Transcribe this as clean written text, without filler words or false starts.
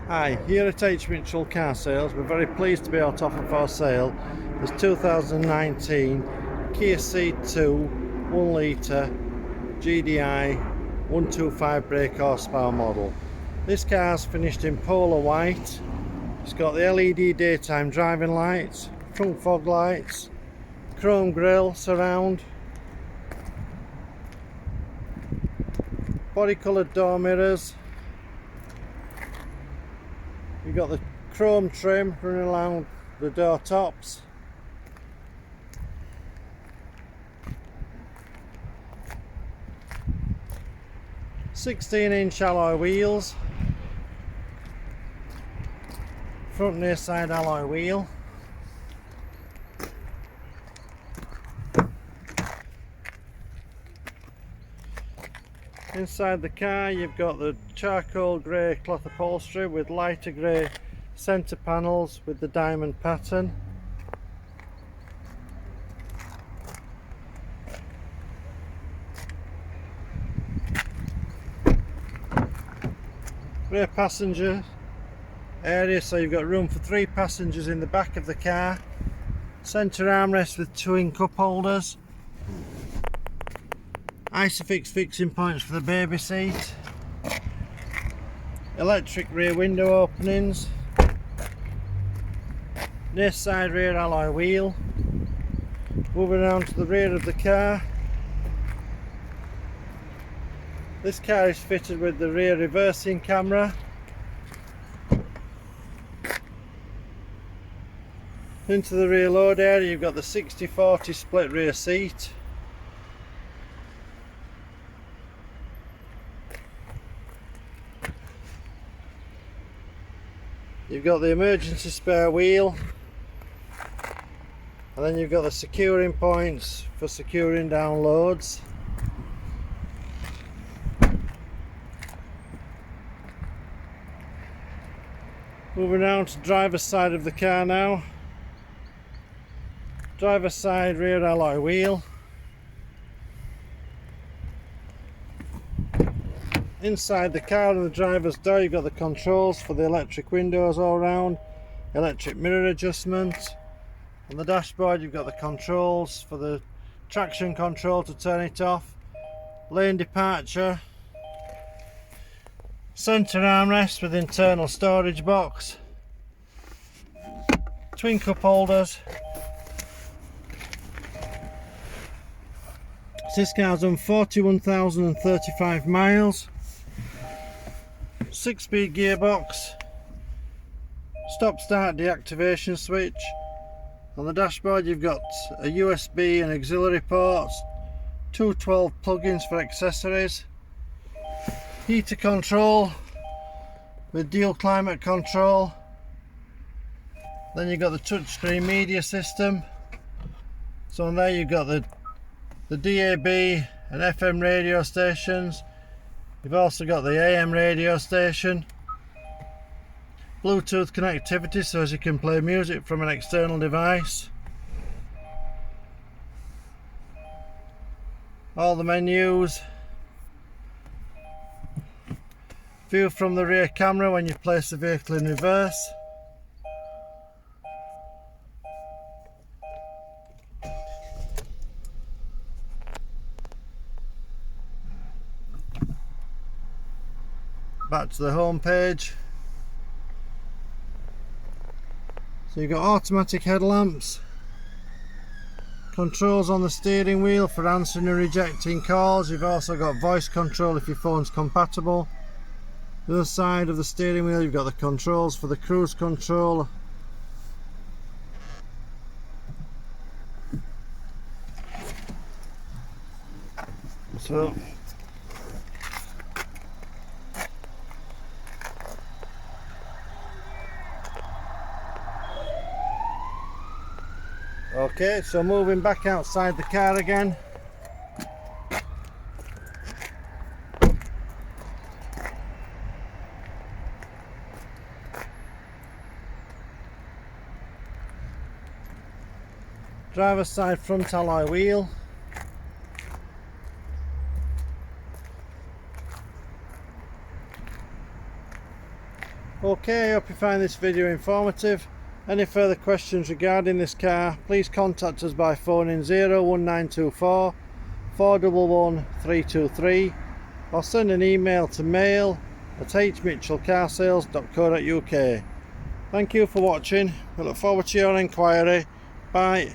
Hi, here at H. Mitchell Car Sales, we're very pleased to be able to offer for sale this 2019 Kia Ceed 2 1 litre GDI 125 brake horsepower model. This car's finished in polar white. It's got the LED daytime driving lights, front fog lights, chrome grille surround, body coloured door mirrors. You've got the chrome trim running along the door tops. (16-inch) alloy wheels, front and rear side alloy wheel. Inside the car you've got the charcoal grey cloth upholstery with lighter grey centre panels with the diamond pattern. Rear passenger area, so you've got room for 3 passengers in the back of the car. Centre armrest with twin cup holders. Isofix fixing points for the baby seat. Electric rear window openings. Near side rear alloy wheel. Moving around to the rear of the car. This car is fitted with the rear reversing camera. Into the rear load area you've got the 60/40 split rear seat. You've got the emergency spare wheel, and then you've got the securing points for securing down loads. Moving around to driver's side of the car now. Driver's side rear alloy wheel. Inside the car and the driver's door you've got the controls for the electric windows all round, electric mirror adjustment. On the dashboard you've got the controls for the traction control to turn it off, lane departure, centre armrest with internal storage box, twin cup holders. This car's done 41,035 miles. 6-speed gearbox, stop start deactivation switch. On the dashboard you've got a USB and auxiliary ports, 2 12 plugins for accessories, heater control with dual climate control. Then you've got the touchscreen media system. So on there you've got the DAB and FM radio stations. You've also got the AM radio station, Bluetooth connectivity so as you can play music from an external device. All the menus. View from the rear camera when you place the vehicle in reverse. Back to the home page. So you've got automatic headlamps, controls on the steering wheel for answering and rejecting calls. You've also got voice control if your phone's compatible. The other side of the steering wheel you've got the controls for the cruise control. So okay, so moving back outside the car again. Driver's side front alloy wheel. Okay, I hope you find this video informative. Any further questions regarding this car, please contact us by phoning 01924 411 323 or send an email to mail@hmitchellcarsales.co.uk. Thank you for watching. We look forward to your inquiry. Bye.